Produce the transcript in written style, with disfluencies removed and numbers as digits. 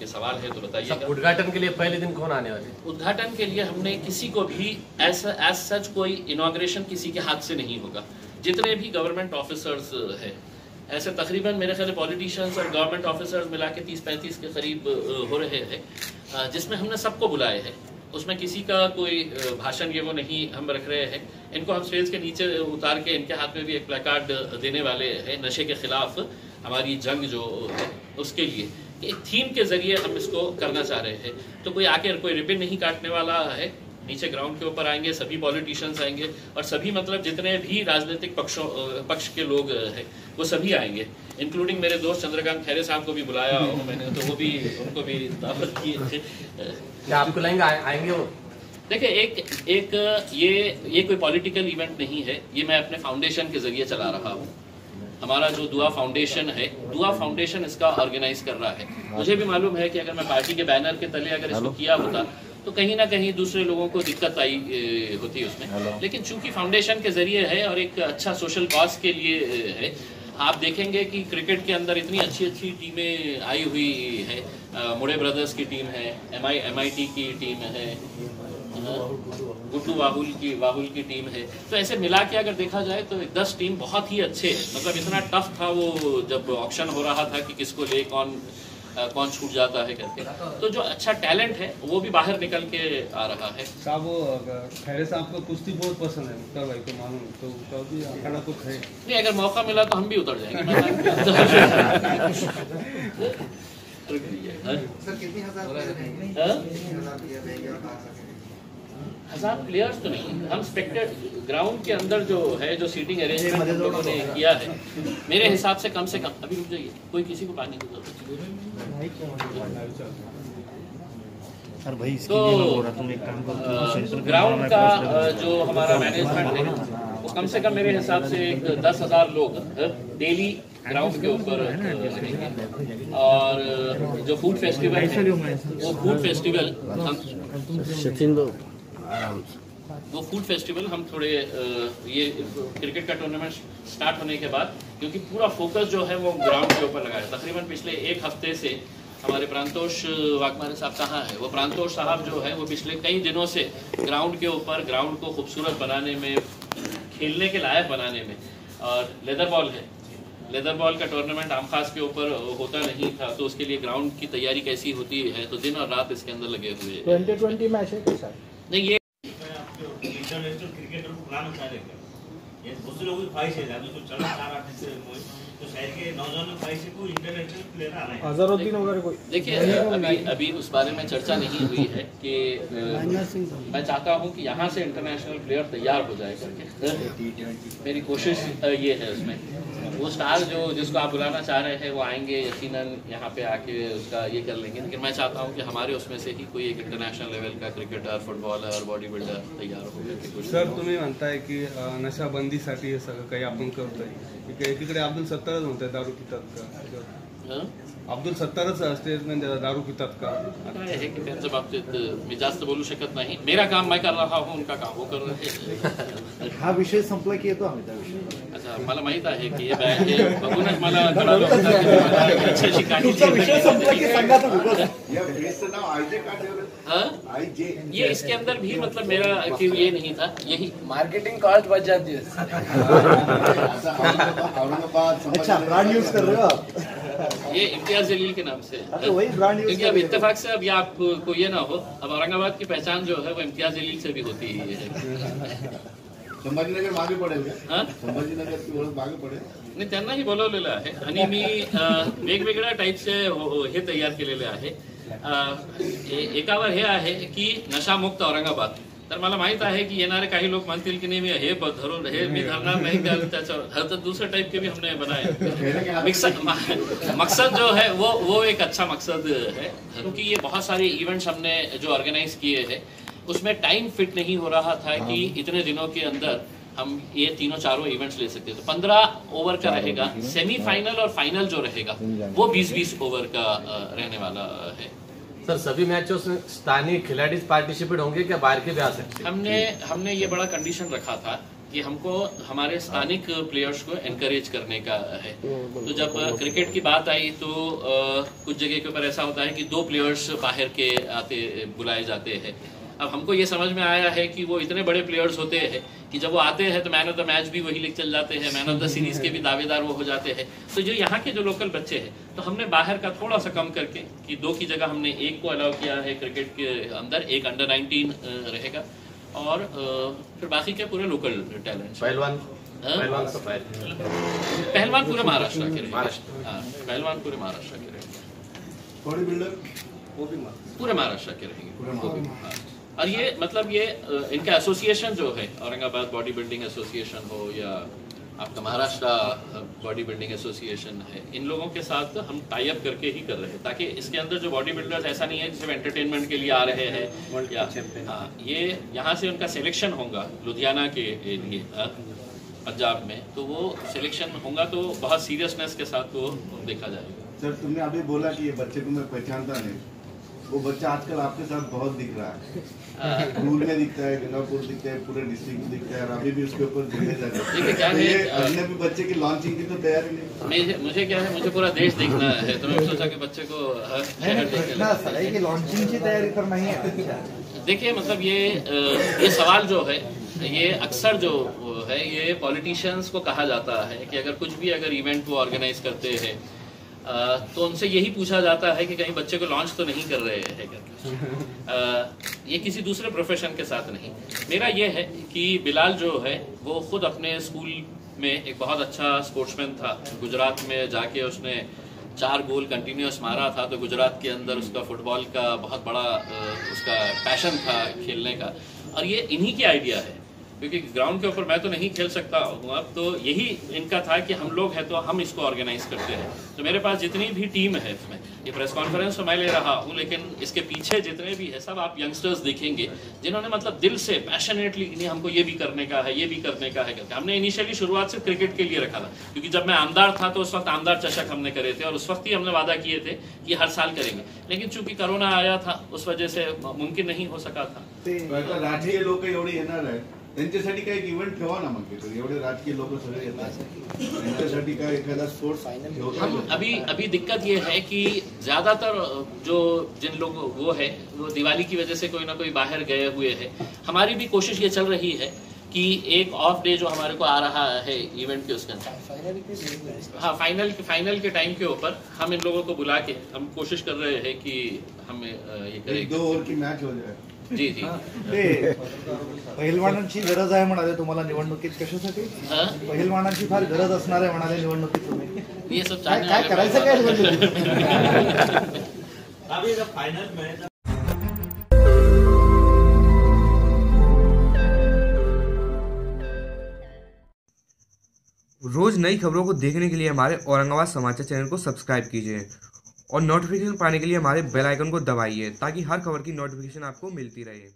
आपके सवाल है तो बताइएगा। उद्घाटन के लिए पहले दिन कौन आने वाले? उद्घाटन के लिए हमने किसी को भी एज सच कोई इनॉग्रेशन किसी के हाथ से नहीं होगा। जितने भी गवर्नमेंट ऑफिसर्स है, ऐसे तकरीबन मेरे ख्याल पॉलिटिशियंस और गवर्नमेंट ऑफिसर्स मिला के 30-35 के करीब हो रहे हैं, जिसमें हमने सबको बुलाए हैं। उसमें किसी का कोई भाषण ये वो नहीं हम रख रहे हैं। इनको हम स्टेज के नीचे उतार के इनके हाथ में भी एक प्लेकार्ड देने वाले हैं, नशे के खिलाफ हमारी जंग जो है उसके लिए। एक थीम के जरिए हम इसको करना चाह रहे हैं। तो कोई आके कोई रिबन नहीं काटने वाला है, नीचे ग्राउंड के ऊपर आएंगे, सभी पॉलिटिशियंस आएंगे और सभी मतलब जितने भी राजनीतिक पक्ष के लोग हैं वो सभी आएंगे, इंक्लूडिंग मेरे दोस्त चंद्रकांत खैरे साहब को भी बुलाया मैंने, तो वो भी उनको भी दावत की है। क्या आपको लगेगा आएंगे वो? देखिए ये कोई पॉलिटिकल इवेंट नहीं है, ये मैं अपने फाउंडेशन के जरिए चला रहा हूँ। हमारा जो दुआ फाउंडेशन है, दुआ फाउंडेशन इसका ऑर्गेनाइज कर रहा है। मुझे भी मालूम है कि अगर मैं पार्टी के बैनर के तले अगर इसको किया होता तो कहीं ना कहीं दूसरे लोगों को दिक्कत आई होती उसमें, लेकिन चूंकि फाउंडेशन के जरिए है और एक अच्छा सोशल कॉज के लिए है, आप देखेंगे कि क्रिकेट के अंदर इतनी अच्छी अच्छी टीमें आई हुई है। मुड़े ब्रदर्स की टीम है, MIT की टीम है, गुड्डू वाहुल की टीम है। तो ऐसे मिला के अगर देखा जाए तो 10 टीम बहुत ही अच्छे, मतलब इतना टफ था वो जब ऑक्शन हो रहा था कि किसको ले कौन छूट जाता है करके। तो जो अच्छा टैलेंट है वो भी बाहर निकल के आ रहा है। साहब वो खैरे साहब को कुश्ती बहुत पसंद है, मुख्तार भाई को मालूम, तो कभी अखाड़ा कुछ है नहीं, अगर मौका मिला तो हम भी उतर जाएंगे। सर कितनी हजार प्लेयर्स तो नहीं, हम स्पेक्टेड ग्राउंड के अंदर जो है, जो सीटिंग अरेंजमेंट हम लोगों ने किया है, मेरे हिसाब से कम अभी रुक जाइए, कोई किसी को पानी की जरूरत सर भाई तो ग्राउंड का जो हमारा मैनेजमेंट है वो कम से कम मेरे हिसाब से 10,000 लोग डेली ग्राउंड के ऊपर रहेंगे। और जो फूड फेस्टिवल है वो फूड फेस्टिवल हम थोड़े ये क्रिकेट का टूर्नामेंट स्टार्ट होने के बाद, क्योंकि पूरा फोकस जो है वो ग्राउंड के ऊपर लगा है। तकरीबन पिछले एक हफ्ते से हमारे प्रांतोष वाघमारे साहब कहाँ है, वो प्रांतोष साहब जो है वो पिछले कई दिनों से ग्राउंड के ऊपर ग्राउंड को खूबसूरत बनाने में, खेलने के लायक बनाने में, और लेदर बॉल का टूर्नामेंट आम खास के ऊपर होता नहीं था, तो उसके लिए ग्राउंड की तैयारी कैसी होती है, तो दिन और रात इसके अंदर लगे हुए। 2020 मैच है क्या सर? नहीं, ये इंटरनेशनल क्रिकेटर को बुलाना चाह रहे हैं, ये बहुत से लोगों की ख्वाहिश है, तो चलना चाह रहा है, तो शहर के नौजवानों की ख्वाहिश है कोई इंटरनेशनल प्लेयर आ रहे हैं, अजहरुद्दीन वगैरह कोई। देखिए अभी उस बारे में चर्चा नहीं हुई है कि मैं चाहता हूं कि यहाँ से इंटरनेशनल प्लेयर तैयार हो जाए करके, मेरी कोशिश ये है। उसमें वो स्टार जिसको आप बुलाना चाह रहे हैं वो आएंगे यकीनन, यहाँ पे आके उसका ये कर लेंगे, लेकिन मैं चाहता हूँ कि हमारे उसमें से ही कोई एक इंटरनेशनल लेवल का क्रिकेटर, फुटबॉलर, बॉडी बिल्डर तैयार हो। सर तुम्ही म्हणताय की नशाबंदीसाठी हे सगळं काही आपण करतोय, एकीकडे अब्दुल सत्तारच म्हणताय दारू पितात का? अब्दुल सत्तारच स्टेटमेंट देतात दारू पितात का? काय आहे की त्यांच्या बाबतीत मी जास्त बोलू शकत नाही। मेरा काम मैं कर रहा हूँ, उनका काम वो कर रहे हैं। हा विषय संपला की येतो आम्ही त्या विषयी। अच्छा, मला माहित आहे की हे बघूनच मला कळालं होतं की मला अच्छी कहाणी ये इसके अंदर भी मतलब मेरा क्यों ये नहीं था, यही मार्केटिंग कॉस्ट बच जाती है। अच्छा, ब्रांड यूज कर रहे हो आप? ये इम्तियाज जलील के नाम से, वही ब्रांड यूज। क्योंकि अब इत्तेफाक से अब ये आपको ये ना हो, अब औरंगाबाद की पहचान जो है वो इम्तियाज जलील से भी होती है। संभाजीनगर मागे पडेल का? हाँ? संभाजीनगरची ओळख मागे पडेल? नाही, त्यांनाही बोलवलेलं आहे आणि मी वेगवेगळ्या टाईपचे हे तयार केलेले आहे। एकावर हे आहे की नशामुक्त औरंगाबाद, तर मला माहित आहे की येणारे काही लोग म्हणतील की नाही मी हे धरून हे मी धरणार नाही, त्याच्यावर तर दूसरे टाइप के भी हमने बनाए। मकसद जो है वो एक अच्छा मकसद है, क्योंकि ये बहुत सारे इवेंट्स हमने जो ऑर्गेनाइज किए हैं उसमें टाइम फिट नहीं हो रहा था कि इतने दिनों के अंदर हम ये तीनों चारों इवेंट्स ले सकते। तो 15 ओवर का रहेगा, सेमीफाइनल और फाइनल जो रहेगा वो 20-20 ओवर का रहने वाला है। सर सभी मैचों में स्थानीय खिलाड़ी पार्टिसिपेट होंगे क्या बाहर के भी आ सकते हैं? हमने ये बड़ा कंडीशन रखा था कि हमको हमारे स्थानिक प्लेयर्स को एनकरेज करने का है। तो जब क्रिकेट की बात आई तो कुछ जगह के ऊपर ऐसा होता है कि 2 प्लेयर्स बाहर के आते बुलाए जाते हैं। अब हमको ये समझ में आया है कि वो इतने बड़े प्लेयर्स होते हैं कि जब वो आते हैं तो मैन ऑफ द मैच भी वही लिख चल जाते हैं, मैन ऑफ द सीरीज के भी दावेदार वो हो जाते हैं। तो जो यहाँ के जो लोकल बच्चे हैं तो हमने बाहर का थोड़ा सा कम करके कि 2 की जगह हमने 1 को अलाउ किया है क्रिकेट के अंदर, 1 अंडर 19 रहेगा और फिर बाकी के पूरे लोकल टैलेंट। पहलवान तो पहलवान पूरे महाराष्ट्र के रहेंगे। हाँ, पहलवान पूरे महाराष्ट्र के रहेंगे। बॉडी बिल्डर वो भी पूरे महाराष्ट्र के रहेंगे। हाँ। और ये मतलब ये इनका एसोसिएशन जो है, औरंगाबाद बॉडी बिल्डिंग एसोसिएशन हो या आपका महाराष्ट्र बॉडी बिल्डिंग एसोसिएशन है, इन लोगों के साथ हम टाई अप करके ही कर रहे हैं ताकि इसके अंदर जो बॉडी बिल्डर्स ऐसा नहीं है सिर्फ एंटरटेनमेंट के लिए आ रहे हैं या हाँ, ये यहाँ से उनका सिलेक्शन होगा लुधियाना के लिए पंजाब में, तो वो सिलेक्शन होगा तो बहुत सीरियसनेस के साथ वो देखा जाएगा। सर तुमने अभी बोला कि ये बच्चे को मैं पहचानता नहीं, वो बच्चा आजकल आपके साथ बहुत दिख रहा है, दूर में दिखता है, गंगापुर दिखता है, पूरे डिस्ट्रिक्ट में दिखता है और अभी भी उसके ऊपर जिम्मेदारी क्या है, अजनबी बच्चे की लॉन्चिंग की तो तैयारी नहीं। मुझे क्या है, मुझे पूरा देश देखना है, तो मैं सोचा कि बच्चे को हर शहर देख के लॉन्चिंग की तैयारी करना ही है। देखिए मतलब ये सवाल जो है ये अक्सर जो है ये पॉलिटिशियंस को कहा जाता है कि अगर कुछ भी अगर इवेंट वो ऑर्गेनाइज करते हैं तो उनसे यही पूछा जाता है कि कहीं बच्चे को लॉन्च तो नहीं कर रहे हैं करके। ये किसी दूसरे प्रोफेशन के साथ नहीं। मेरा ये है कि बिलाल जो है वो खुद अपने स्कूल में एक बहुत अच्छा स्पोर्ट्समैन था। गुजरात में जाके उसने 4 गोल कंटिन्यूस मारा था, तो गुजरात के अंदर उसका फुटबॉल का बहुत बड़ा उसका पैशन था खेलने का, और ये इन्हीं की आइडिया है क्योंकि ग्राउंड के ऊपर मैं तो नहीं खेल सकता हूँ अब, तो यही इनका था कि हम लोग हैं तो हम इसको ऑर्गेनाइज करते हैं। तो मेरे पास जितनी भी टीम है इसमें, ये प्रेस कॉन्फ्रेंस तो मैं ले रहा हूँ लेकिन इसके पीछे जितने भी है सब आप यंगस्टर्स देखेंगे जिन्होंने मतलब दिल से पैशनेटली नहीं हमको ये भी करने का है, ये भी करने का है करके। हमने इनिशियली शुरुआत से क्रिकेट के लिए रखा था क्योंकि जब मैं आमदार था तो उस वक्त आमदार चषक हमने करे थे और उस वक्त ही हमने वादा किए थे कि हर साल करेंगे, लेकिन चूंकि कोरोना आया था उस वजह से मुमकिन नहीं हो सका था। राजकीय लोक एवढी येणार आहे त्यांच्यासाठी काही एक इव्हेंट ठेवा ना, मग एवढे राजकीय लोक सगळे येतात त्यांच्यासाठी काय एखादा स्पोर्ट्स हम अभी दिक्कत ये है कि ज्यादातर जो जिन लोग वो है वो दिवाली की वजह से कोई ना कोई बाहर गए हुए हैं। हमारी भी कोशिश ये चल रही है कि एक ऑफ डे जो हमारे को आ रहा है इवेंट के उसके अंदर, हाँ फाइनल के टाइम के ऊपर हम इन लोगों को बुला के हम कोशिश कर रहे हैं कि हम ये करें 2 ओव्हर की मॅच हो जाए। जी जी। ते पहिलवानांची गरज आहे म्हणाले तुम्हाला निवडणुकीत, कशासाठी? पहिलवानांची फार गरज असणार आहे म्हणाले निवडणुकीत तुम्ही, ये सब काय करायचं काय निवडणुकीत? अभी फाइनल में रोज नई खबरों को देखने के लिए हमारे औरंगाबाद समाचार चैनल को सब्सक्राइब कीजिए और नोटिफिकेशन पाने के लिए हमारे बेल आइकन को दबाइए ताकि हर खबर की नोटिफिकेशन आपको मिलती रहे।